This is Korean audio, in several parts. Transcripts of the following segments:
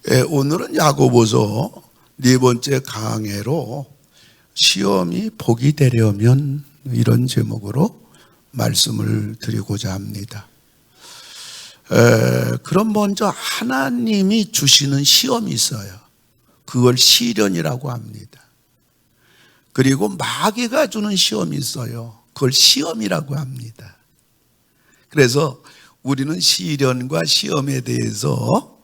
오늘은 야고보서 네 번째 강해로 시험이 복이 되려면 이런 제목으로 말씀을 드리고자 합니다. 그럼 먼저 하나님이 주시는 시험이 있어요. 그걸 시련이라고 합니다. 그리고 마귀가 주는 시험이 있어요. 그걸 시험이라고 합니다. 그래서 우리는 시련과 시험에 대해서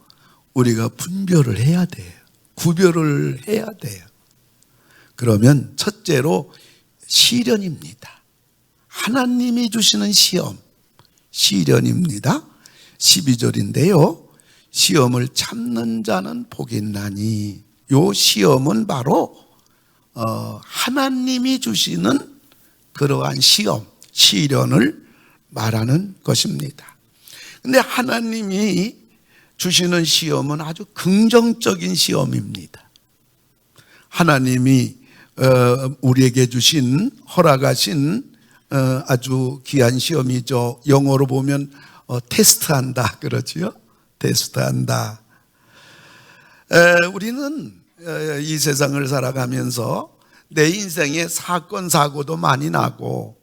우리가 분별을 해야 돼요. 구별을 해야 돼요. 그러면 첫째로 시련입니다. 하나님이 주시는 시험, 시련입니다. 12절인데요. 시험을 참는 자는 복이 있나니, 요 시험은 바로 하나님이 주시는 그러한 시험, 시련을 말하는 것입니다. 근데 하나님이 주시는 시험은 아주 긍정적인 시험입니다. 하나님이 우리에게 주신, 허락하신 아주 귀한 시험이죠. 영어로 보면 테스트한다 그러지요. 테스트한다. 우리는 이 세상을 살아가면서 내 인생에 사건 사고도 많이 나고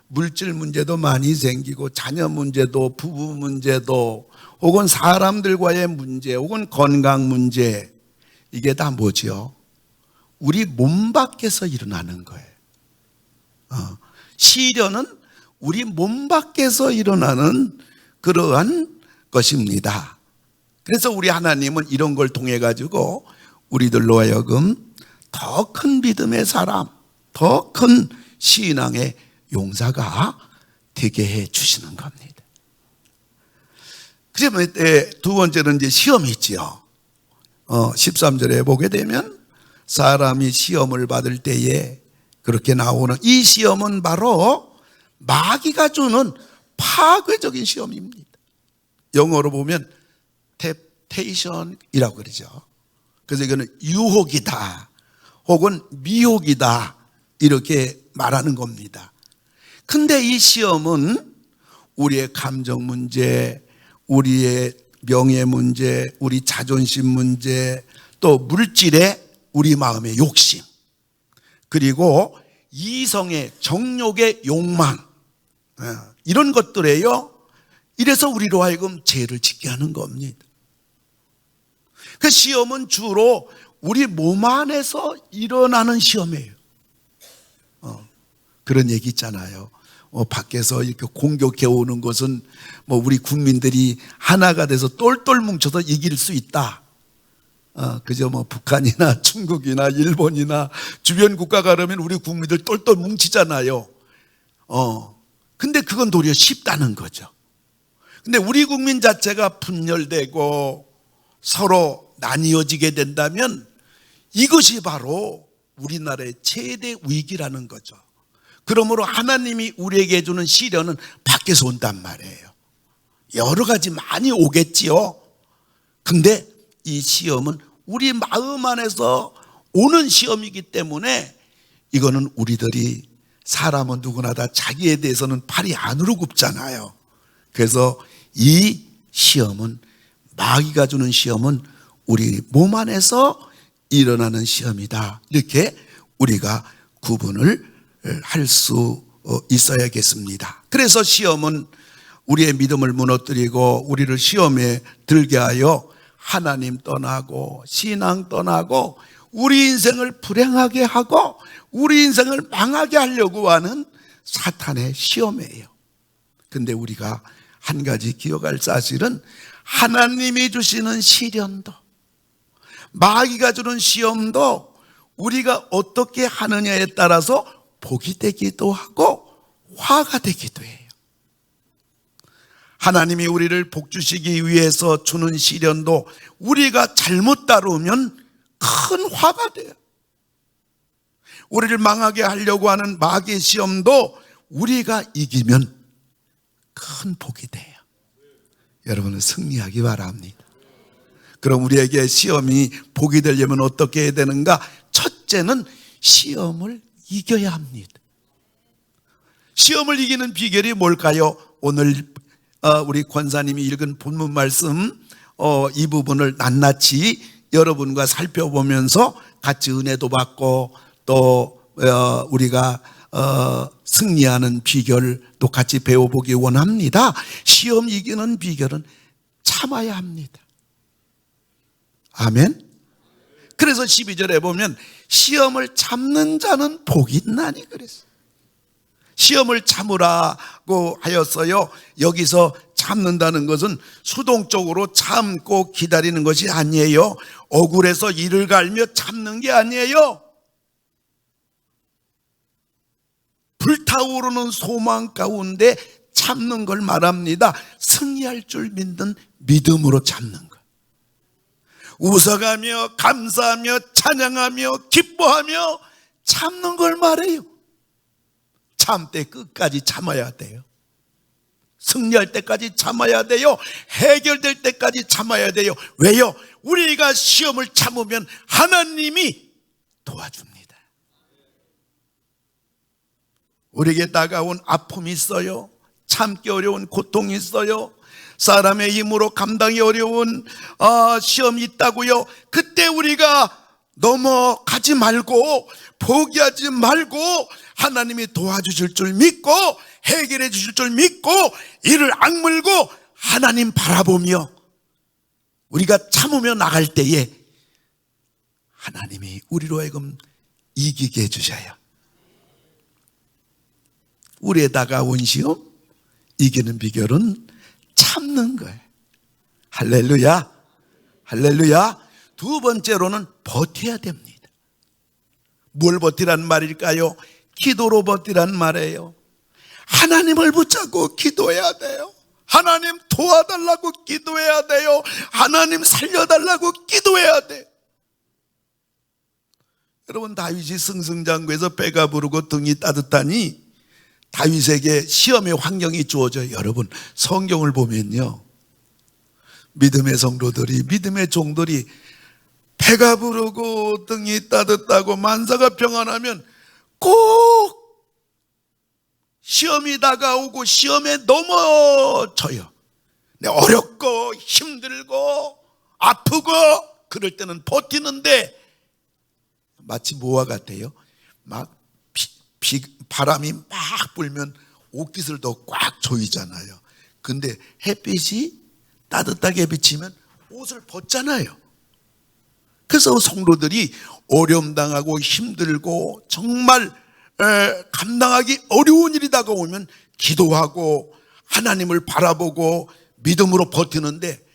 물질 문제도 많이 생기고 자녀 문제도 부부 문제도 혹은 사람들과의 문제 혹은 건강 문제, 이게 다 뭐지요? 우리 몸 밖에서 일어나는 거예요. 시련은 우리 몸 밖에서 일어나는 그러한 것입니다. 그래서 우리 하나님은 이런 걸 통해 가지고 우리들로 하여금 더 큰 믿음의 사람, 더 큰 신앙의 용사가 되게 해 주시는 겁니다. 그러면 두 번째는 이제 시험이 있지요. 13절에 보게 되면 사람이 시험을 받을 때에 그렇게 나오는 이 시험은 바로 마귀가 주는 파괴적인 시험입니다. 영어로 보면 temptation이라고 그러죠. 그래서 이거는 유혹이다 혹은 미혹이다 이렇게 말하는 겁니다. 근데 이 시험은 우리의 감정 문제, 우리의 명예 문제, 우리 자존심 문제, 또 물질의 우리 마음의 욕심, 그리고 이성의 정욕의 욕망, 이런 것들에요. 이래서 우리로 하여금 죄를 짓게 하는 겁니다. 그 시험은 주로 우리 몸 안에서 일어나는 시험이에요. 그런 얘기 있잖아요. 밖에서 이렇게 공격해 오는 것은 우리 국민들이 하나가 돼서 똘똘 뭉쳐서 이길 수 있다. 그저 북한이나 중국이나 일본이나 주변 국가가 그러면 우리 국민들 똘똘 뭉치잖아요. 근데 그건 도리어 쉽다는 거죠. 근데 우리 국민 자체가 분열되고 서로 나뉘어지게 된다면 이것이 바로 우리나라의 최대 위기라는 거죠. 그러므로 하나님이 우리에게 주는 시련은 밖에서 온단 말이에요. 여러 가지 많이 오겠지요. 근데 이 시험은 우리 마음 안에서 오는 시험이기 때문에 이거는 우리들이, 사람은 누구나 다 자기에 대해서는 팔이 안으로 굽잖아요. 그래서 이 시험은, 마귀가 주는 시험은 우리 몸 안에서 일어나는 시험이다. 이렇게 우리가 구분을 할 수 있어야겠습니다. 그래서 시험은 우리의 믿음을 무너뜨리고 우리를 시험에 들게 하여 하나님 떠나고 신앙 떠나고 우리 인생을 불행하게 하고 우리 인생을 망하게 하려고 하는 사탄의 시험이에요. 근데 우리가 한 가지 기억할 사실은 하나님이 주시는 시련도 마귀가 주는 시험도 우리가 어떻게 하느냐에 따라서 복이 되기도 하고 화가 되기도 해요. 하나님이 우리를 복 주시기 위해서 주는 시련도 우리가 잘못 다루면 큰 화가 돼요. 우리를 망하게 하려고 하는 마귀의 시험도 우리가 이기면 큰 복이 돼요. 여러분은 승리하기 바랍니다. 그럼 우리에게 시험이 복이 되려면 어떻게 해야 되는가? 첫째는 시험을 이겨야 합니다. 시험을 이기는 비결이 뭘까요? 오늘 우리 권사님이 읽은 본문 말씀 이 부분을 낱낱이 여러분과 살펴보면서 같이 은혜도 받고 또 우리가 승리하는 비결도 같이 배워보기 원합니다. 시험 이기는 비결은 참아야 합니다. 아멘. 그래서 12절에 보면 시험을 참는 자는 복이 있나니 그랬어요. 시험을 참으라고 하였어요. 여기서 참는다는 것은 수동적으로 참고 기다리는 것이 아니에요. 억울해서 이를 갈며 참는 게 아니에요. 불타오르는 소망 가운데 참는 걸 말합니다. 승리할 줄 믿는 믿음으로 참는 것. 웃어가며 감사하며 찬양하며 기뻐하며 참는 걸 말해요. 참 때 끝까지 참아야 돼요. 승리할 때까지 참아야 돼요. 해결될 때까지 참아야 돼요. 왜요? 우리가 시험을 참으면 하나님이 도와줍니다. 우리에게 다가온 아픔이 있어요. 참기 어려운 고통이 있어요. 사람의 힘으로 감당이 어려운 시험이 있다고요. 그때 우리가 넘어가지 말고 포기하지 말고 하나님이 도와주실 줄 믿고 해결해 주실 줄 믿고 이를 악물고 하나님 바라보며 우리가 참으며 나갈 때에 하나님이 우리로 하여금 이기게 해주셔요. 우리에 다가온 시험 이기는 비결은 참는 거예요. 할렐루야. 할렐루야. 두 번째로는 버텨야 됩니다. 뭘 버티란 말일까요? 기도로 버티란 말이에요. 하나님을 붙잡고 기도해야 돼요. 하나님 도와달라고 기도해야 돼요. 하나님 살려달라고 기도해야 돼요. 여러분, 다윗이 승승장구해서 배가 부르고 등이 따뜻하니 다윗에게 시험의 환경이 주어져요. 여러분, 성경을 보면요, 믿음의 성도들이, 믿음의 종들이 배가 부르고 등이 따뜻하고 만사가 평안하면 꼭 시험이 다가오고 시험에 넘어져요. 어렵고 힘들고 아프고 그럴 때는 버티는데 마치 뭐와 같아요? 막 바람이 막 불면 옷깃을 더 꽉 조이잖아요. 근데 햇빛이 따뜻하게 비치면 옷을 벗잖아요. 그래서 성도들이 어려움 당하고 힘들고 정말 감당하기 어려운 일이 다가오면 기도하고 하나님을 바라보고 믿음으로 버티는데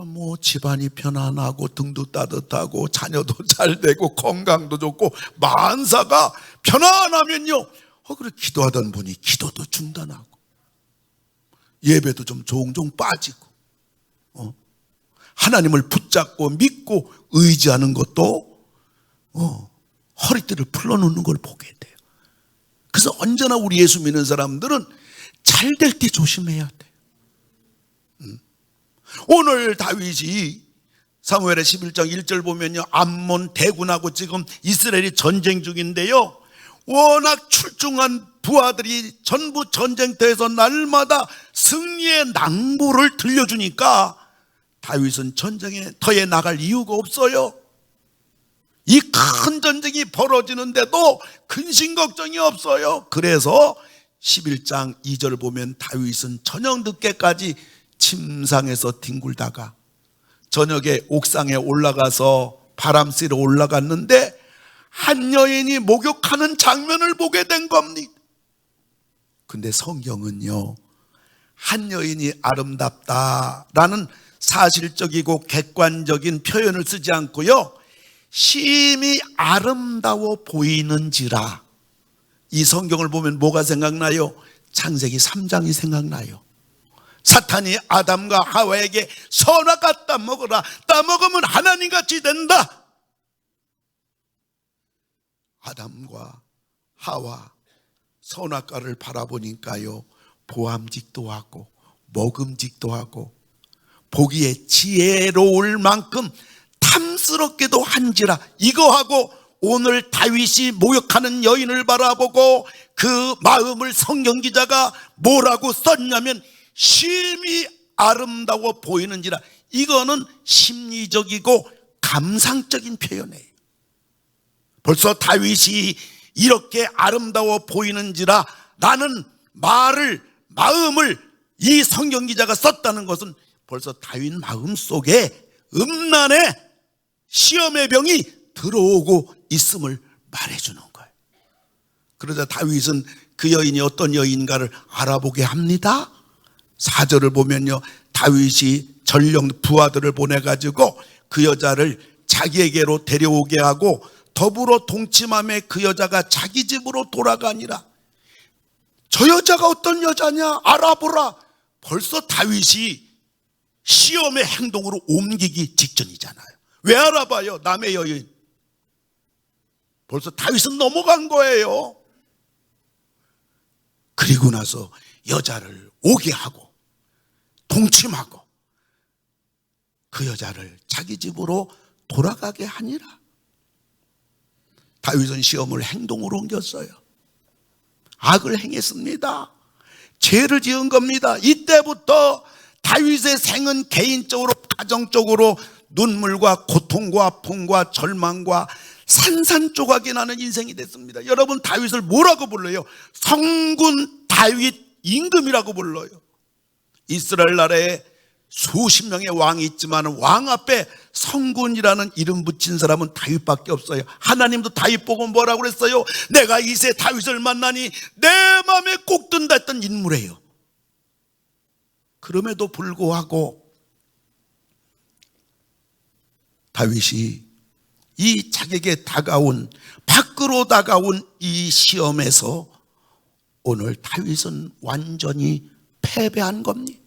뭐 집안이 편안하고 등도 따뜻하고 자녀도 잘 되고 건강도 좋고 만사가 편안하면요, 그래 기도하던 분이 기도도 중단하고 예배도 좀 종종 빠지고 하나님을 붙잡고 믿고 의지하는 것도 허리띠를 풀어놓는 걸 보게 돼요. 그래서 언제나 우리 예수 믿는 사람들은 잘 될 때 조심해야 돼요. 오늘 다윗이 사무엘의 11장 1절 보면요, 암몬 대군하고 지금 이스라엘이 전쟁 중인데요, 워낙 출중한 부하들이 전부 전쟁터에서 날마다 승리의 낭보를 들려주니까 다윗은 전쟁터에 나갈 이유가 없어요. 이 큰 전쟁이 벌어지는데도 근심 걱정이 없어요. 그래서 11장 2절 보면 다윗은 저녁 늦게까지 침상에서 뒹굴다가 저녁에 옥상에 올라가서 바람 쐬러 올라갔는데 한 여인이 목욕하는 장면을 보게 된 겁니다. 근데 성경은요, 한 여인이 아름답다라는 사실적이고 객관적인 표현을 쓰지 않고요, 심히 아름다워 보이는지라. 이 성경을 보면 뭐가 생각나요? 창세기 3장이 생각나요. 사탄이 아담과 하와에게 선악과 따먹어라, 따먹으면 하나님같이 된다. 아담과 하와 선악과를 바라보니까요, 보암직도 하고 먹음직도 하고 보기에 지혜로울 만큼 탐스럽게도 한지라. 이거하고 오늘 다윗이 모욕하는 여인을 바라보고 그 마음을 성경 기자가 뭐라고 썼냐면 심히 아름다워 보이는지라. 이거는 심리적이고 감상적인 표현이에요. 벌써 다윗이 이렇게 아름다워 보이는지라 라는 마음을 이 성경 기자가 썼다는 것은 벌써 다윗 마음 속에 음란의 시험의 병이 들어오고 있음을 말해주는 거예요. 그러자 다윗은 그 여인이 어떤 여인가를 알아보게 합니다. 4절을 보면요, 다윗이 전령 부하들을 보내가지고 그 여자를 자기에게로 데려오게 하고 더불어 동침함에 그 여자가 자기 집으로 돌아가니라. 저 여자가 어떤 여자냐 알아보라. 벌써 다윗이 시험의 행동으로 옮기기 직전이잖아요. 왜 알아봐요? 남의 여인. 벌써 다윗은 넘어간 거예요. 그리고 나서 여자를 오게 하고 동침하고 그 여자를 자기 집으로 돌아가게 하니라. 다윗은 시험을 행동으로 옮겼어요. 악을 행했습니다. 죄를 지은 겁니다. 이때부터 다윗의 생은 개인적으로 가정적으로 눈물과 고통과 아픔과 절망과 산산조각이 나는 인생이 됐습니다. 여러분, 다윗을 뭐라고 불러요? 성군 다윗 임금이라고 불러요. 이스라엘 나라에 수십 명의 왕이 있지만 왕 앞에 성군이라는 이름 붙인 사람은 다윗밖에 없어요. 하나님도 다윗 보고 뭐라고 그랬어요? 내가 이새 다윗을 만나니 내 마음에 꼭 든다 했던 인물이에요. 그럼에도 불구하고 다윗이 이 자기에게 밖으로 다가온 이 시험에서 오늘 다윗은 완전히 패배한 겁니다.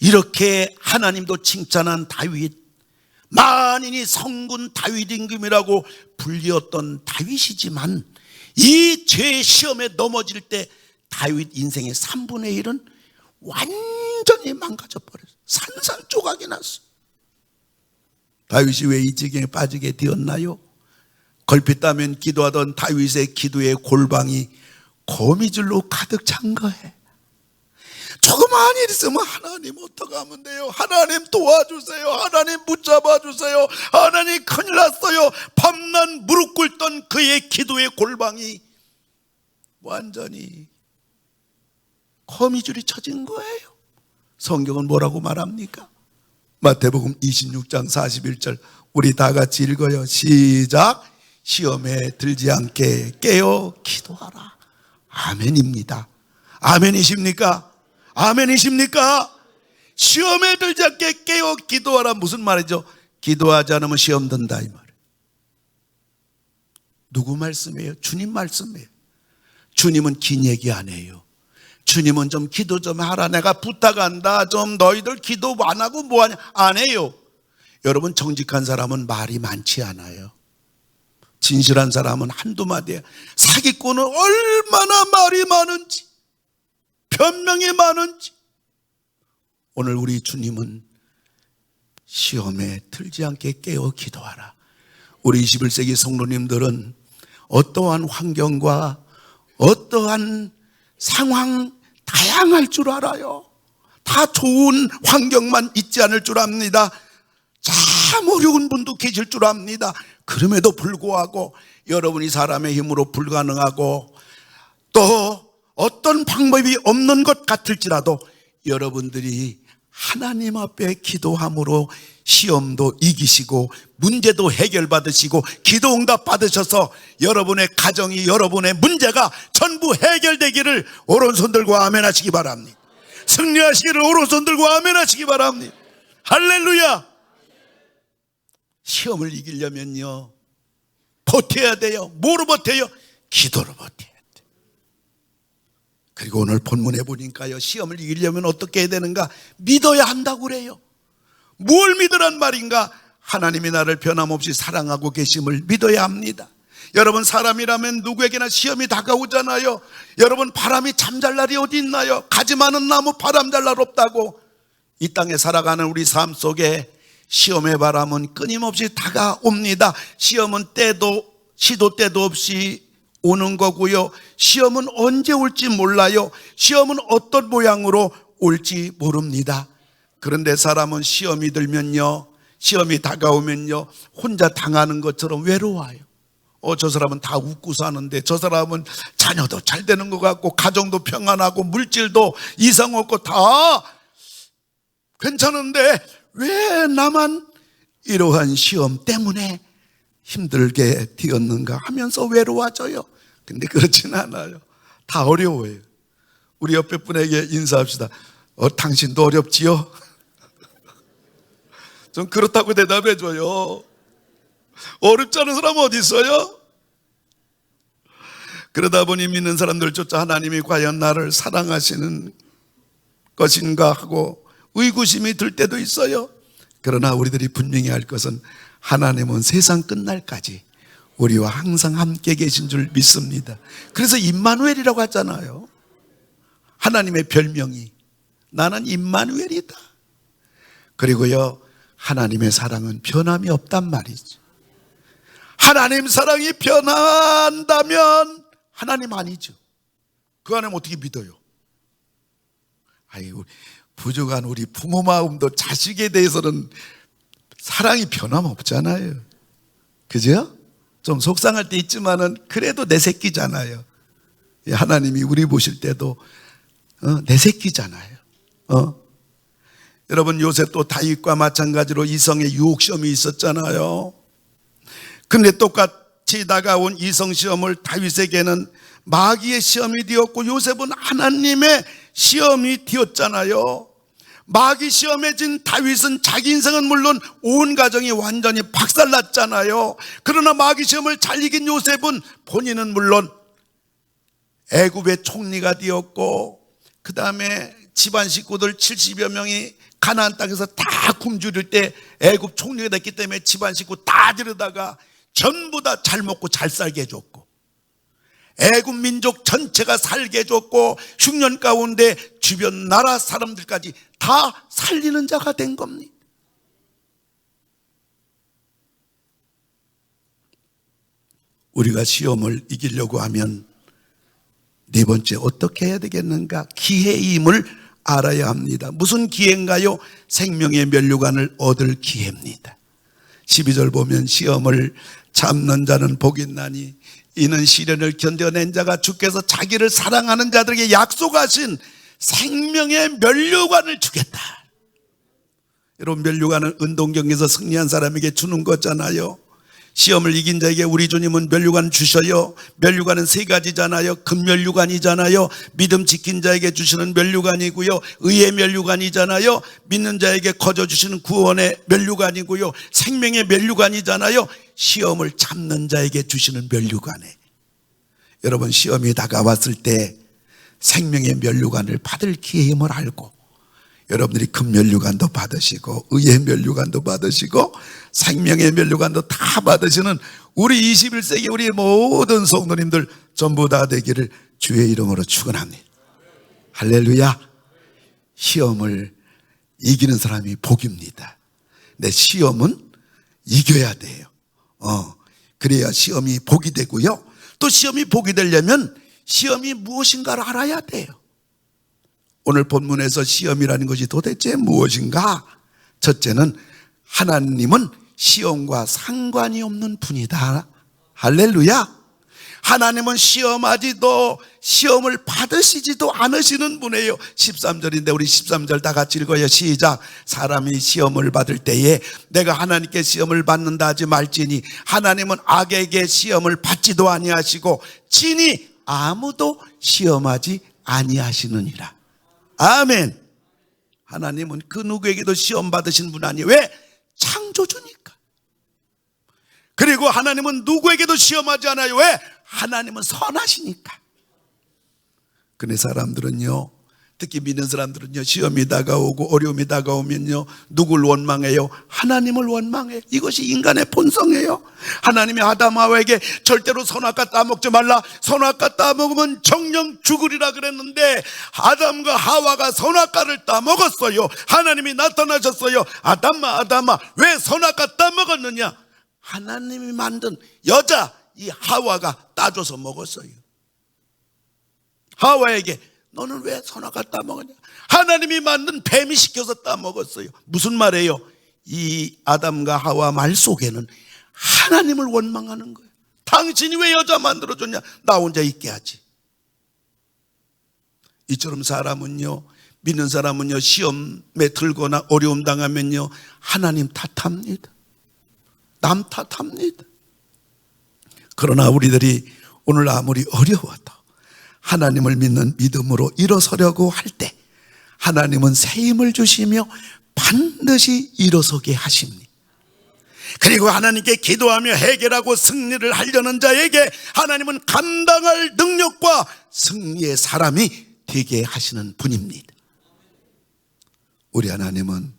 이렇게 하나님도 칭찬한 다윗, 만인이 성군 다윗 임금이라고 불리었던 다윗이지만 이 죄의 시험에 넘어질 때 다윗 인생의 3분의 1은 완전히 망가져 버렸어요. 산산조각이 났어요. 다윗이 왜 이 지경에 빠지게 되었나요? 걸핏하면 기도하던 다윗의 기도의 골방이 거미줄로 가득 찬 거예요. 조그마한 일 있으면 하나님 어떡하면 돼요? 하나님 도와주세요. 하나님 붙잡아 주세요. 하나님 큰일 났어요. 밤낮 무릎 꿇던 그의 기도의 골방이 완전히 거미줄이 쳐진 거예요. 성경은 뭐라고 말합니까? 마태복음 26장 41절 우리 다 같이 읽어요. 시작. 시험에 들지 않게 깨어 기도하라. 아멘입니다. 아멘이십니까? 아멘이십니까? 시험에 들지 않게 깨어 기도하라. 무슨 말이죠? 기도하지 않으면 시험 든다 이 말이에요. 누구 말씀이에요? 주님 말씀이에요. 주님은 긴 얘기 안 해요. 주님은 좀 기도 좀 하라. 내가 부탁한다. 좀 너희들 기도 안 하고 뭐하냐? 안 해요. 여러분, 정직한 사람은 말이 많지 않아요. 진실한 사람은 한두 마디예요. 사기꾼은 얼마나 말이 많은지, 변명이 많은지. 오늘 우리 주님은 시험에 들지 않게 깨어 기도하라. 우리 21세기 성도님들은 어떠한 환경과 어떠한 상황 다양할 줄 알아요. 다 좋은 환경만 있지 않을 줄 압니다. 참 어려운 분도 계실 줄 압니다. 그럼에도 불구하고 여러분이 사람의 힘으로 불가능하고 또 어떤 방법이 없는 것 같을지라도 여러분들이 하나님 앞에 기도함으로 시험도 이기시고 문제도 해결받으시고 기도 응답 받으셔서 여러분의 가정이, 여러분의 문제가 전부 해결되기를 오른손 들고 아멘 하시기 바랍니다. 승리하시기를 오른손 들고 아멘 하시기 바랍니다. 할렐루야. 시험을 이기려면요 버텨야 돼요. 뭐로 버텨요? 기도로 버텨야 돼요. 그리고 오늘 본문에 보니까요, 시험을 이기려면 어떻게 해야 되는가? 믿어야 한다고 그래요. 뭘 믿으란 말인가? 하나님이 나를 변함없이 사랑하고 계심을 믿어야 합니다. 여러분, 사람이라면 누구에게나 시험이 다가오잖아요. 여러분, 바람이 잠잘 날이 어디 있나요? 가지 많은 나무 바람 잘 날 없다고. 이 땅에 살아가는 우리 삶 속에 시험의 바람은 끊임없이 다가옵니다. 시험은 시도 때도 없이 오는 거고요. 시험은 언제 올지 몰라요. 시험은 어떤 모양으로 올지 모릅니다. 그런데 사람은 시험이 들면요, 시험이 다가오면요, 혼자 당하는 것처럼 외로워요. 저 사람은 다 웃고 사는데, 저 사람은 자녀도 잘 되는 것 같고, 가정도 평안하고, 물질도 이상 없고, 다 괜찮은데, 왜 나만 이러한 시험 때문에 힘들게 되었는가 하면서 외로워져요. 근데 그렇진 않아요. 다 어려워요. 우리 옆에 분에게 인사합시다. 당신도 어렵지요? 좀 그렇다고 대답해 줘요. 어렵지 않은 사람은 어디 있어요? 그러다 보니 믿는 사람들조차 하나님이 과연 나를 사랑하시는 것인가 하고 의구심이 들 때도 있어요. 그러나 우리들이 분명히 알 것은 하나님은 세상 끝날까지 우리와 항상 함께 계신 줄 믿습니다. 그래서 임마누엘이라고 하잖아요. 하나님의 별명이 나는 임마누엘이다. 그리고요, 하나님의 사랑은 변함이 없단 말이죠. 하나님 사랑이 변한다면 하나님 아니죠. 그 하나님 어떻게 믿어요? 아이고, 부족한 우리 부모 마음도 자식에 대해서는 사랑이 변함없잖아요. 그죠? 좀 속상할 때 있지만은 그래도 내 새끼잖아요. 하나님이 우리 보실 때도 내 새끼잖아요. 여러분, 요셉도 다윗과 마찬가지로 이성의 유혹시험이 있었잖아요. 근데 똑같이 다가온 이성시험을 다윗에게는 마귀의 시험이 되었고, 요셉은 하나님의 시험이 되었잖아요. 마귀 시험에 진 다윗은 자기 인생은 물론 온 가정이 완전히 박살났잖아요. 그러나 마귀 시험을 잘 이긴 요셉은 본인은 물론 애굽의 총리가 되었고, 그 다음에 집안 식구들 70여 명이 가나안 땅에서 다 굶주릴 때 애굽 총리가 됐기 때문에 집안 식구 다 데려다가 전부 다 잘 먹고 잘 살게 해줬고, 애굽 민족 전체가 살게 해줬고, 흉년 가운데 주변 나라 사람들까지 다 살리는 자가 된 겁니다. 우리가 시험을 이기려고 하면 네 번째 어떻게 해야 되겠는가? 기회임을 알아야 합니다. 무슨 기회인가요? 생명의 면류관을 얻을 기회입니다. 12절 보면 시험을 참는 자는 복이 있나니 이는 시련을 견뎌낸 자가 주께서 자기를 사랑하는 자들에게 약속하신 생명의 면류관을 주겠다. 여러분, 면류관은 운동 경기에서 승리한 사람에게 주는 거잖아요. 시험을 이긴 자에게 우리 주님은 면류관 주셔요. 면류관은 세 가지잖아요. 금면류관이잖아요. 믿음 지킨 자에게 주시는 면류관이고요, 의의 면류관이잖아요. 믿는 자에게 거저 주시는 구원의 면류관이고요, 생명의 면류관이잖아요. 시험을 참는 자에게 주시는 면류관에, 여러분, 시험이 다가왔을 때 생명의 면류관을 받을 기회임을 알고 여러분들이 금면류관도 받으시고 의의 면류관도 받으시고 생명의 면류관도 다 받으시는 우리 21세기 우리 모든 성도님들 전부 다 되기를 주의 이름으로 축원합니다. 할렐루야. 시험을 이기는 사람이 복입니다. 내 시험은 이겨야 돼요. 그래야 시험이 복이 되고요, 또 시험이 복이 되려면 시험이 무엇인가를 알아야 돼요. 오늘 본문에서 시험이라는 것이 도대체 무엇인가? 첫째는 하나님은 시험과 상관이 없는 분이다. 할렐루야. 하나님은 시험하지도 시험을 받으시지도 않으시는 분이에요. 13절인데 우리 13절 다 같이 읽어요. 시작. 사람이 시험을 받을 때에 내가 하나님께 시험을 받는다 하지 말지니 하나님은 악에게 시험을 받지도 아니하시고 친히 아무도 시험하지 아니하시느니라. 아멘. 하나님은 그 누구에게도 시험 받으신 분 아니에요. 왜? 창조주니까. 그리고 하나님은 누구에게도 시험하지 않아요. 왜? 하나님은 선하시니까. 근데 사람들은요, 특히 믿는 사람들은요, 시험이 다가오고 어려움이 다가오면요, 누굴 원망해요? 하나님을 원망해요. 이것이 인간의 본성이에요. 하나님이 아담 하와에게 절대로 선악과 따먹지 말라, 선악과 따먹으면 정령 죽으리라 그랬는데 아담과 하와가 선악과를 따먹었어요. 하나님이 나타나셨어요. 아담아 아담아, 왜 선악과 따먹었느냐? 하나님이 만든 여자 이 하와가 따줘서 먹었어요. 하와에게 너는 왜 선악과 따먹었냐? 하나님이 만든 뱀이 시켜서 따먹었어요. 무슨 말이에요? 이 아담과 하와 말 속에는 하나님을 원망하는 거예요. 당신이 왜 여자 만들어줬냐? 나 혼자 있게 하지. 이처럼 사람은요, 믿는 사람은요, 시험에 들거나 어려움 당하면요, 하나님 탓합니다. 남 탓합니다. 그러나 우리들이 오늘 아무리 어려워도 하나님을 믿는 믿음으로 일어서려고 할 때 하나님은 새 힘을 주시며 반드시 일어서게 하십니다. 그리고 하나님께 기도하며 해결하고 승리를 하려는 자에게 하나님은 감당할 능력과 승리의 사람이 되게 하시는 분입니다. 우리 하나님은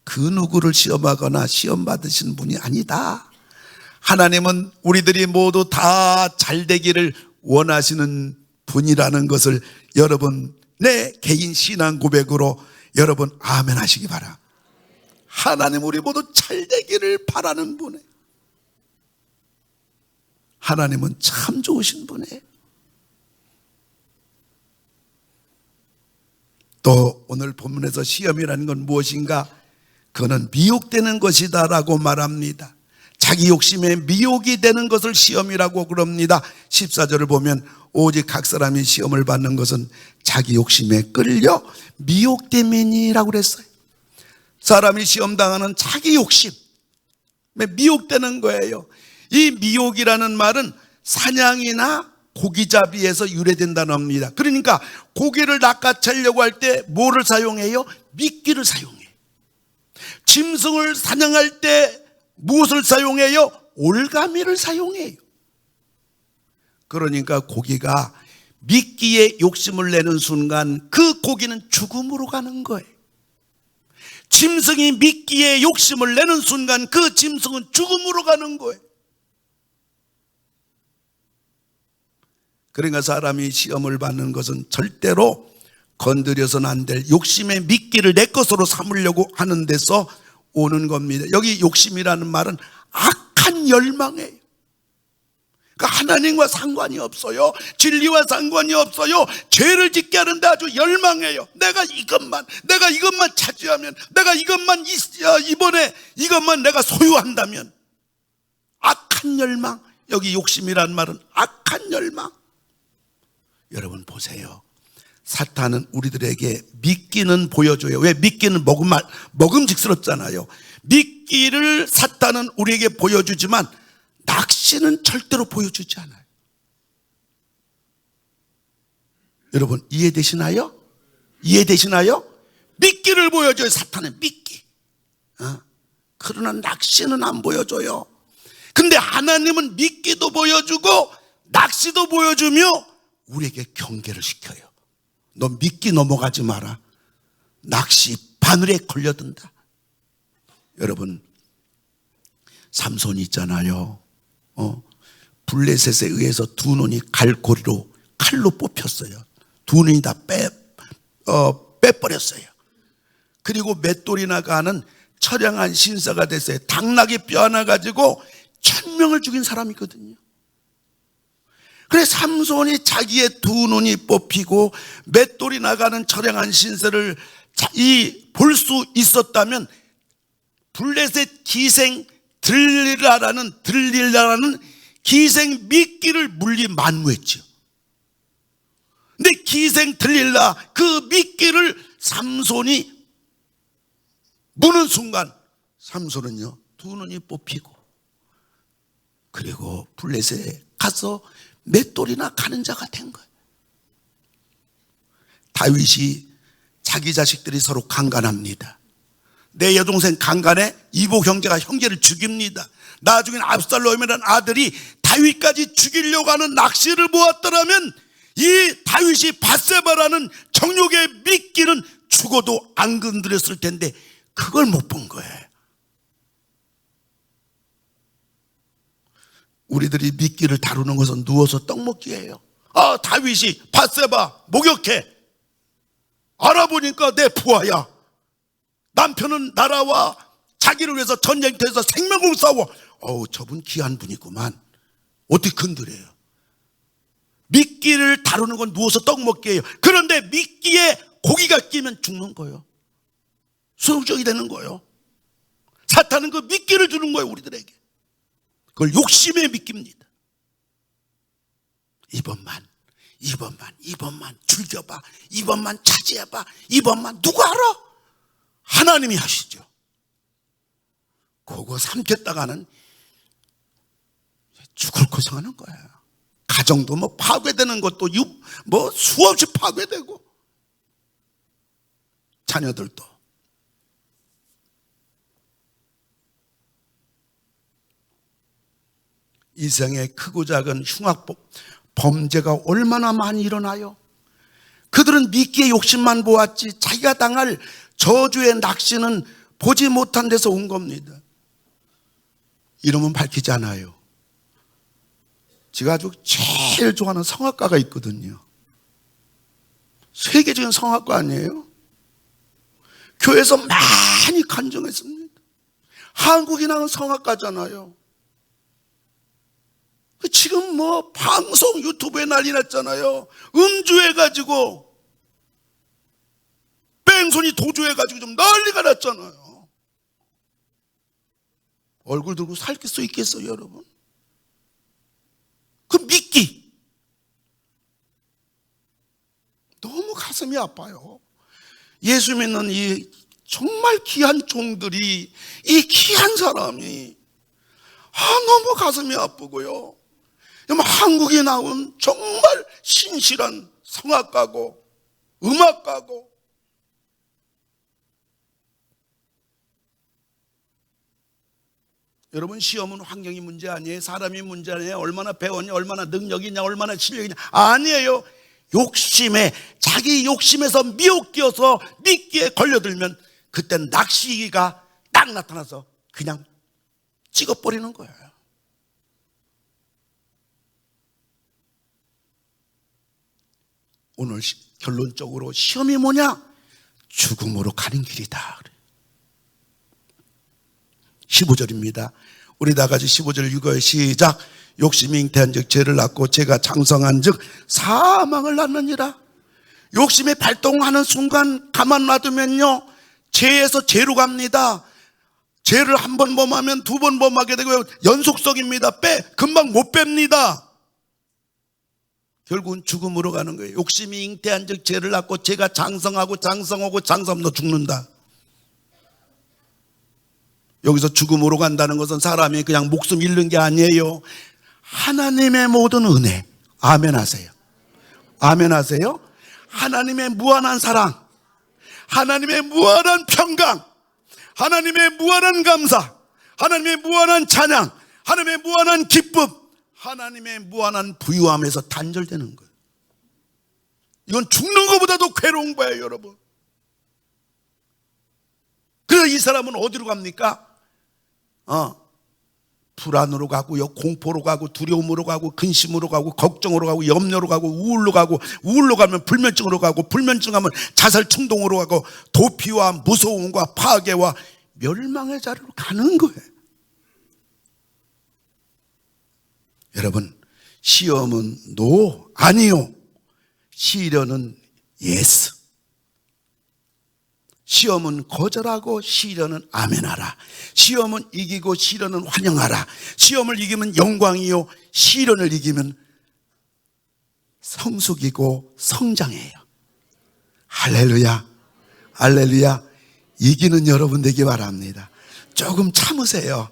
그 누구를 시험하거나 시험 받으신 분이 아니다. 하나님은 우리들이 모두 다 잘되기를 원하시는 분이라는 것을 여러분 내 개인 신앙 고백으로 여러분 아멘 하시기 바랍니다. 하나님 우리 모두 잘되기를 바라는 분이에요. 하나님은 참 좋으신 분이에요. 또 오늘 본문에서 시험이라는 건 무엇인가? 그거는 미혹되는 것이다 라고 말합니다. 자기 욕심에 미혹이 되는 것을 시험이라고 그럽니다. 14절을 보면 오직 각 사람이 시험을 받는 것은 자기 욕심에 끌려 미혹됨이니라고 그랬어요. 사람이 시험당하는 자기 욕심에 미혹되는 거예요. 이 미혹이라는 말은 사냥이나 고기잡이에서 유래된다는 겁니다. 그러니까 고기를 낚아채려고 할 때 뭐를 사용해요? 미끼를 사용해요. 짐승을 사냥할 때 무엇을 사용해요? 올가미를 사용해요. 그러니까 고기가 미끼에 욕심을 내는 순간 그 고기는 죽음으로 가는 거예요. 짐승이 미끼에 욕심을 내는 순간 그 짐승은 죽음으로 가는 거예요. 그러니까 사람이 시험을 받는 것은 절대로 건드려서는 안 될 욕심의 미끼를 내 것으로 삼으려고 하는 데서 오는 겁니다. 여기 욕심이라는 말은 악한 열망이에요. 그러니까 하나님과 상관이 없어요. 진리와 상관이 없어요. 죄를 짓게 하는데 아주 열망해요. 내가 이것만 차지하면, 내가 이번에 이것만 내가 소유한다면. 악한 열망. 여기 욕심이라는 말은 악한 열망. 여러분 보세요. 사탄은 우리들에게 미끼는 보여줘요. 왜? 미끼는 먹음직스럽잖아요. 미끼를 사탄은 우리에게 보여주지만 낚시는 절대로 보여주지 않아요. 여러분 이해되시나요? 이해되시나요? 미끼를 보여줘요. 사탄은 미끼. 그러나 낚시는 안 보여줘요. 근데 하나님은 미끼도 보여주고 낚시도 보여주며 우리에게 경계를 시켜요. 너 미끼 넘어가지 마라. 낚시 바늘에 걸려든다. 여러분 삼손이 있잖아요. 블레셋에 의해서 두 눈이 칼로 뽑혔어요. 두 눈이 다 빼버렸어요. 그리고 맷돌이나 가는 처량한 신사가 됐어요. 당나귀 뼈 하나 가지고 1000명을 죽인 사람이거든요. 그래 삼손이 자기의 두 눈이 뽑히고 맷돌이 나가는 처량한 신세를 볼 수 있었다면 블레셋 기생 들릴라라는 기생 미끼를 물리 만무했죠. 근데 기생 들릴라 그 미끼를 삼손이 무는 순간 삼손은요 두 눈이 뽑히고 그리고 블레셋에 가서 맷돌이나 가는 자가 된 거예요. 다윗이 자기 자식들이 서로 강간합니다. 내 여동생 강간에 이복 형제가 형제를 죽입니다. 나중엔 압살롬이라는 아들이 다윗까지 죽이려고 하는 낚시를 보았더라면 이 다윗이 밧세바라는 정욕의 미끼는 죽어도 안 건드렸을 텐데 그걸 못 본 거예요. 우리들이 미끼를 다루는 것은 누워서 떡 먹기예요. 다윗이 밧세바 목욕해. 알아보니까 내 부하야. 남편은 나라와 자기를 위해서 전쟁터에서 생명을 싸워. 저분 귀한 분이구만. 어떻게 건드려요? 미끼를 다루는 건 누워서 떡 먹기예요. 그런데 미끼에 고기가 끼면 죽는 거예요. 소용적이 되는 거예요. 사탄은 그 미끼를 주는 거예요, 우리들에게. 그걸 욕심의 미끼입니다. 이번만 즐겨봐, 이번만 차지해봐, 이번만. 누가 알아? 하나님이 하시죠. 그거 삼켰다가는 죽을 고생하는 거예요. 가정도 뭐 파괴되는 것도 뭐 수없이 파괴되고, 자녀들도. 이 세상에 크고 작은 흉악 범죄가 얼마나 많이 일어나요. 그들은 미끼의 욕심만 보았지 자기가 당할 저주의 낚시는 보지 못한 데서 온 겁니다. 이름은 밝히지 않아요. 제가 아주 제일 좋아하는 성악가가 있거든요. 세계적인 성악가 아니에요? 교회에서 많이 간증했습니다. 한국이 나온 성악가잖아요. 지금 뭐 방송 유튜브에 난리 났잖아요. 음주해가지고 뺑소니 도주해가지고 좀 난리가 났잖아요. 얼굴 들고 살 수 있겠어요, 여러분? 그 미끼 너무 가슴이 아파요. 예수 믿는 이 정말 귀한 종들이, 이 귀한 사람이 너무 가슴이 아프고요. 한국에 나온 정말 신실한 성악가고 음악가고, 여러분, 시험은 환경이 문제 아니에요. 사람이 문제 아니에요. 얼마나 배웠냐, 얼마나 능력이 있냐, 얼마나 실력이 있냐. 아니에요. 욕심에, 자기 욕심에서 미혹되어서 미끼에 걸려들면 그때 낚시기가 딱 나타나서 그냥 찍어버리는 거예요. 오늘 결론적으로 시험이 뭐냐? 죽음으로 가는 길이다. 15절입니다. 우리 다 같이 15절 읽어요. 시작. 욕심이 잉태한 즉 죄를 낳고 죄가 장성한 즉 사망을 낳느니라. 욕심이 발동하는 순간 가만 놔두면요, 죄에서 죄로 갑니다. 죄를 한 번 범하면 두 번 범하게 되고요, 연속성입니다. 금방 못 뺍니다. 결국은 죽음으로 가는 거예요. 욕심이 잉태한 즉 죄를 낳고 죄가 장성하고 장성하면 너 죽는다. 여기서 죽음으로 간다는 것은 사람이 그냥 목숨 잃는 게 아니에요. 하나님의 모든 은혜. 아멘 하세요. 아멘 하세요. 하나님의 무한한 사랑, 하나님의 무한한 평강, 하나님의 무한한 감사, 하나님의 무한한 찬양, 하나님의 무한한 기쁨, 하나님의 무한한 부유함에서 단절되는 거예요. 이건 죽는 것보다도 괴로운 거예요, 여러분. 그래서 이 사람은 어디로 갑니까? 불안으로 가고요, 공포로 가고, 두려움으로 가고, 근심으로 가고, 걱정으로 가고, 염려로 가고, 우울로 가고, 우울로 가면 불면증으로 가고, 불면증 하면 자살 충동으로 가고, 도피와 무서움과 파괴와 멸망의 자리로 가는 거예요. 여러분, 시험은 노, 아니요. 시련은 예스. 시험은 거절하고 시련은 아멘하라. 시험은 이기고 시련은 환영하라. 시험을 이기면 영광이요, 시련을 이기면 성숙이고 성장해요. 할렐루야, 할렐루야. 이기는 여러분 되기 바랍니다. 조금 참으세요.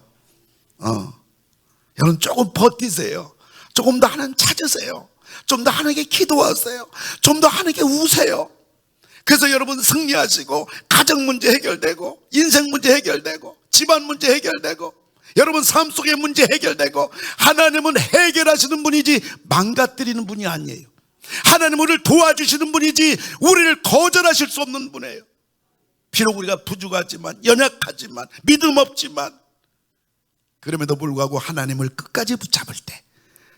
여러분 조금 버티세요. 조금 더 하나님 찾으세요. 좀 더 하나님께 기도하세요. 좀 더 하나님께 우세요. 그래서 여러분 승리하시고, 가정 문제 해결되고, 인생 문제 해결되고, 집안 문제 해결되고, 여러분 삶 속의 문제 해결되고. 하나님은 해결하시는 분이지 망가뜨리는 분이 아니에요. 하나님은 우리를 도와주시는 분이지 우리를 거절하실 수 없는 분이에요. 비록 우리가 부족하지만, 연약하지만, 믿음 없지만, 그럼에도 불구하고 하나님을 끝까지 붙잡을 때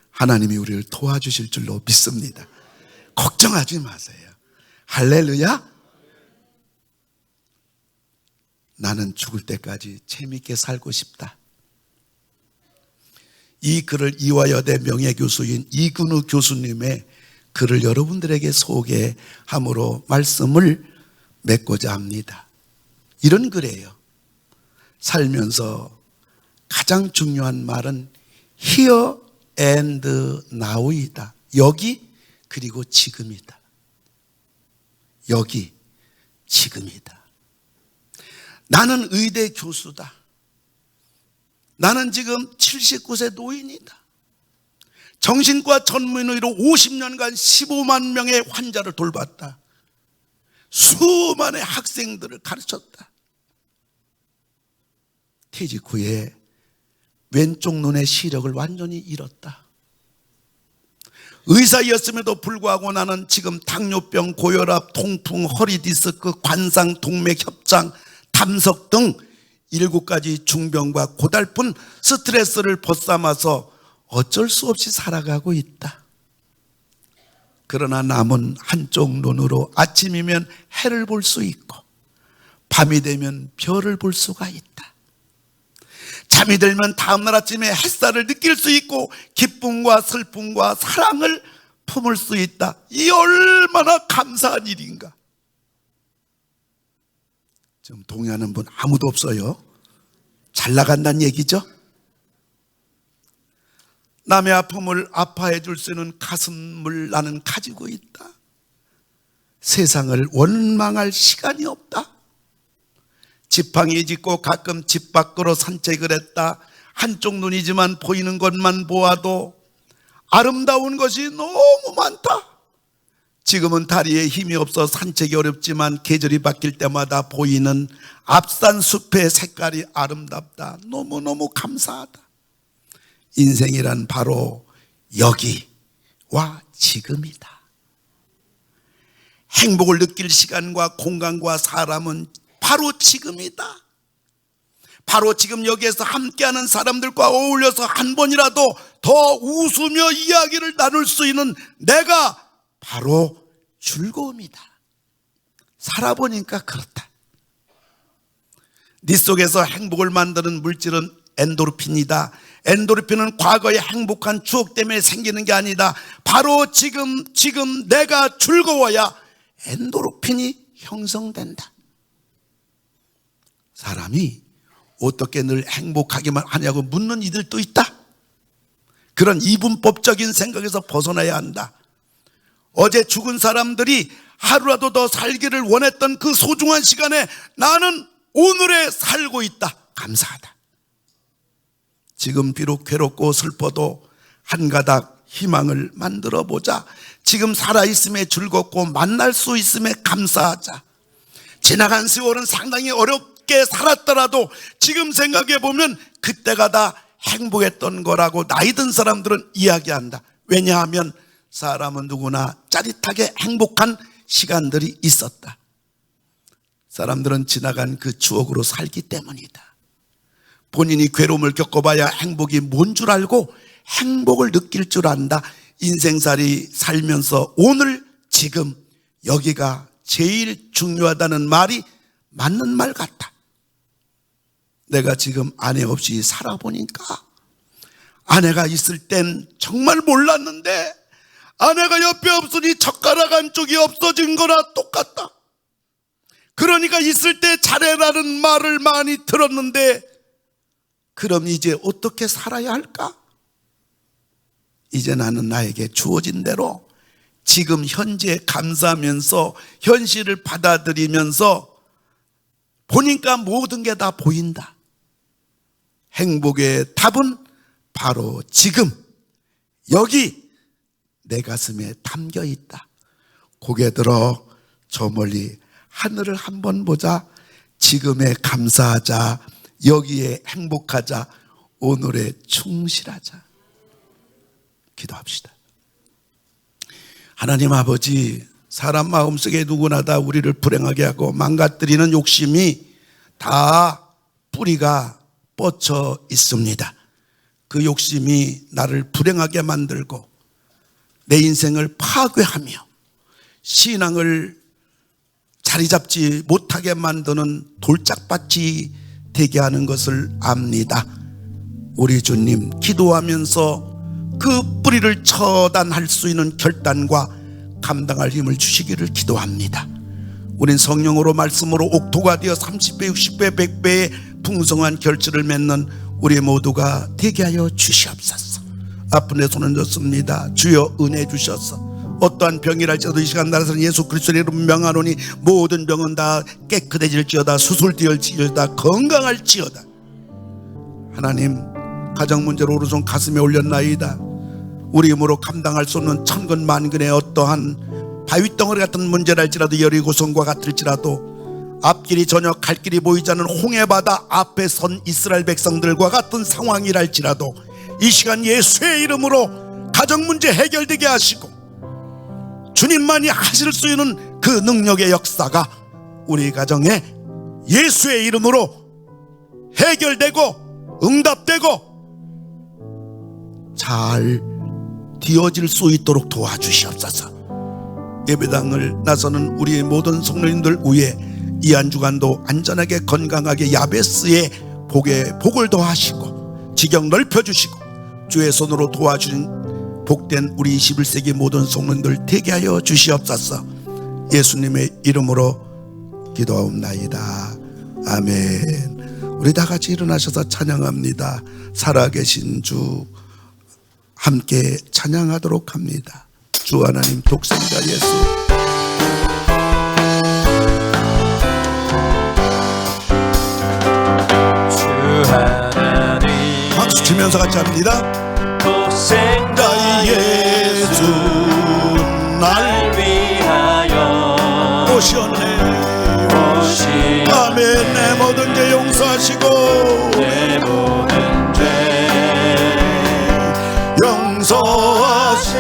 하나님이 우리를 도와주실 줄로 믿습니다. 걱정하지 마세요. 할렐루야. 나는 죽을 때까지 재미있게 살고 싶다. 이 글을 이화여대 명예교수인 이근우 교수님의 그를 여러분들에게 소개함으로 말씀을 맺고자 합니다. 이런 글이에요. 살면서 가장 중요한 말은 here and now이다. 여기 그리고 지금이다. 여기 지금이다. 나는 의대 교수다. 나는 지금 79세 노인이다. 정신과 전문의로 50년간 15만 명의 환자를 돌봤다. 수많은 학생들을 가르쳤다. 퇴직 후에 왼쪽 눈의 시력을 완전히 잃었다. 의사였음에도 불구하고 나는 지금 당뇨병, 고혈압, 통풍, 허리디스크, 관상, 동맥협장, 담석 등 7가지 중병과 고달픈 스트레스를 벗삼아서 어쩔 수 없이 살아가고 있다. 그러나 남은 한쪽 눈으로 아침이면 해를 볼 수 있고 밤이 되면 별을 볼 수가 있다. 잠이 들면 다음날 아침에 햇살을 느낄 수 있고 기쁨과 슬픔과 사랑을 품을 수 있다. 이 얼마나 감사한 일인가. 지금 동의하는 분 아무도 없어요. 잘 나간다는 얘기죠. 남의 아픔을 아파해 줄 수 있는 가슴을 나는 가지고 있다. 세상을 원망할 시간이 없다. 지팡이 짚고 가끔 집 밖으로 산책을 했다. 한쪽 눈이지만 보이는 것만 보아도 아름다운 것이 너무 많다. 지금은 다리에 힘이 없어 산책이 어렵지만 계절이 바뀔 때마다 보이는 앞산 숲의 색깔이 아름답다. 너무너무 감사하다. 인생이란 바로 여기와 지금이다. 행복을 느낄 시간과 공간과 사람은 바로 지금이다. 바로 지금 여기에서 함께하는 사람들과 어울려서 한 번이라도 더 웃으며 이야기를 나눌 수 있는 내가 바로 즐거움이다. 살아보니까 그렇다. 네 속에서 행복을 만드는 물질은 엔도르핀이다. 엔도르핀은 과거의 행복한 추억 때문에 생기는 게 아니다. 바로 지금 내가 즐거워야 엔도르핀이 형성된다. 사람이 어떻게 늘 행복하기만 하냐고 묻는 이들도 있다. 그런 이분법적인 생각에서 벗어나야 한다. 어제 죽은 사람들이 하루라도 더 살기를 원했던 그 소중한 시간에 나는 오늘에 살고 있다. 감사하다. 지금 비록 괴롭고 슬퍼도 한 가닥 희망을 만들어 보자. 지금 살아있음에 즐겁고 만날 수 있음에 감사하자. 지나간 세월은 상당히 어렵게 살았더라도 지금 생각해 보면 그때가 다 행복했던 거라고 나이 든 사람들은 이야기한다. 왜냐하면 사람은 누구나 짜릿하게 행복한 시간들이 있었다. 사람들은 지나간 그 추억으로 살기 때문이다. 본인이 괴로움을 겪어봐야 행복이 뭔 줄 알고 행복을 느낄 줄 안다. 인생살이 살면서 오늘 지금 여기가 제일 중요하다는 말이 맞는 말 같다. 내가 지금 아내 없이 살아보니까 아내가 있을 땐 정말 몰랐는데 아내가 옆에 없으니 젓가락 한쪽이 없어진 거나 똑같다. 그러니까 있을 때 잘해라는 말을 많이 들었는데 그럼 이제 어떻게 살아야 할까? 이제 나는 나에게 주어진 대로 지금 현재에 감사하면서 현실을 받아들이면서 보니까 모든 게 다 보인다. 행복의 답은 바로 지금 여기 내 가슴에 담겨 있다. 고개 들어 저 멀리 하늘을 한번 보자. 지금에 감사하자. 여기에 행복하자. 오늘에 충실하자. 기도합시다. 하나님 아버지, 사람 마음속에 누구나 다 우리를 불행하게 하고 망가뜨리는 욕심이 다 뿌리가 뻗쳐 있습니다. 그 욕심이 나를 불행하게 만들고 내 인생을 파괴하며 신앙을 자리 잡지 못하게 만드는 돌짝밭이 되게 하는 것을 압니다. 우리 주님, 기도하면서 그 뿌리를 처단할 수 있는 결단과 감당할 힘을 주시기를 기도합니다. 우린 성령으로 말씀으로 옥토가 되어 30배, 60배, 100배의 풍성한 결실을 맺는 우리 모두가 되게 하여 주시옵소서. 아픈 내 손은 졌습니다. 주여 은혜 주셔서 어떠한 병이랄지라도 이 시간 나라서는 예수 그리스도의 이름 명하노니 모든 병은 다 깨끗해질지어다, 수술되었지어다, 건강할지어다. 하나님, 가정 문제로 오른손 가슴에 올렸나이다. 우리 힘으로 감당할 수 없는 천근 만근의 어떠한 바위덩어리 같은 문제랄지라도, 여리고성과 같을지라도, 앞길이 전혀 갈 길이 보이지 않는 홍해바다 앞에 선 이스라엘 백성들과 같은 상황이랄지라도 이 시간 예수의 이름으로 가정 문제 해결되게 하시고 주님만이 하실 수 있는 그 능력의 역사가 우리 가정에 예수의 이름으로 해결되고 응답되고 잘 되어질 수 있도록 도와주시옵소서. 예배당을 나서는 우리 모든 성도님들 위에 이 한 주간도 안전하게 건강하게 야베스의 복을 더하시고 지경 넓혀주시고 주의 손으로 도와주신 복된 우리 21세기 모든 성도님들 되게 하여 주시옵소서. 예수님의 이름으로 기도하옵나이다. 아멘. 우리 다 같이 일어나셔서 찬양합니다. 살아계신 주 함께 찬양하도록 합니다. 주 하나님 독생자 예수. 주 하나님 박수 치면서 같이 합니다. 독생자 예수 날 위하여 오셨네. 오시어 아멘. 내 모든 죄 용서하시고 내 모든 죄 용서하시고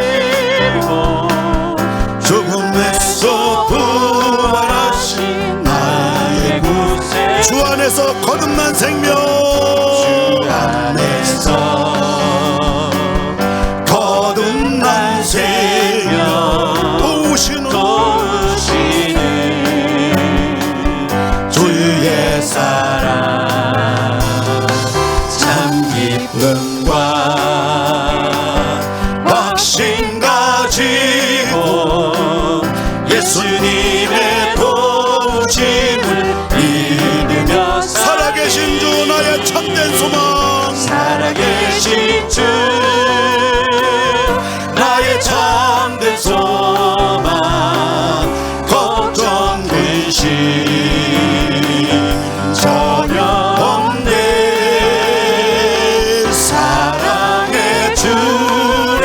죽음에서 부활하신 나의 구세 주 안에서 거듭난 생명 주 안에서 거듭난 생명 도우시는 주의 사랑 참 기쁨과 확신 가지고 예수님의 도우심을 믿으며 살아계신 주 나의 참된 소망 살아계신 주 나의 참된 소망 걱정 근심 전혀 없네 사랑의 주의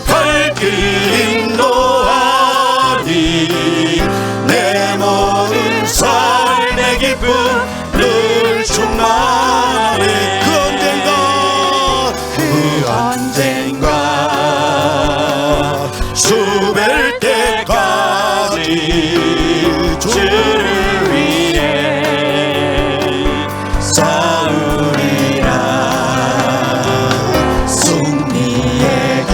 발길 인도하니 내 모든 삶의 기쁨 늘 충만해 그 언젠가 수뵐 때까지 주를 위해 싸우리라 승리의 길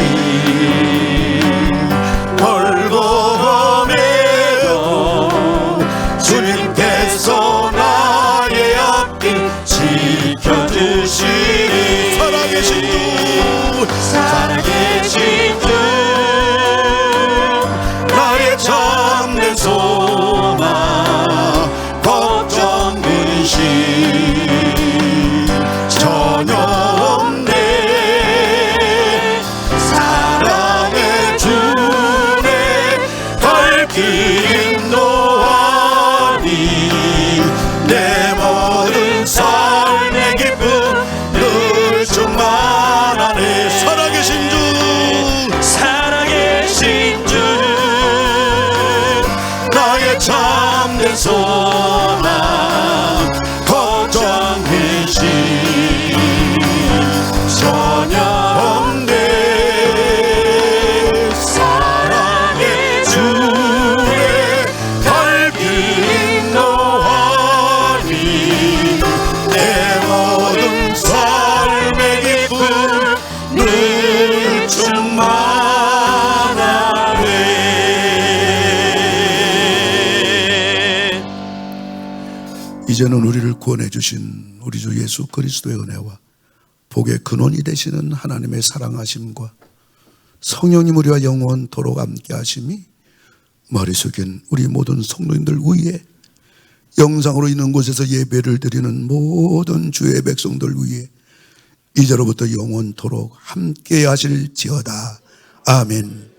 벌거움에도 주님께서 나의 앞길 지켜주시니 살아계신 주 살아계신 주 나의 참된 소망 걱정 근심 전혀 없네 사랑의 주의 발길 인도하니 내 모든 삶의 기쁨 늘 충만하네 살아계신 주 살아계신 주 나의 참된 소망 걱정 근심 전혀 없네 사랑의 주의 발길 인도하니 내 모든 삶의 기쁨 늘 충만하네. 이제는 우리를 구원해 주신 우리 주 예수 그리스도의 은혜와 복의 근원이 되시는 하나님의 사랑하심과 성령님 우리와 영원토록 함께 하심이 머리 숙인 우리 모든 성도님들 위해, 영상으로 있는 곳에서 예배를 드리는 모든 주의 백성들 위해 이제로부터 영원토록 함께 하실지어다. 아멘.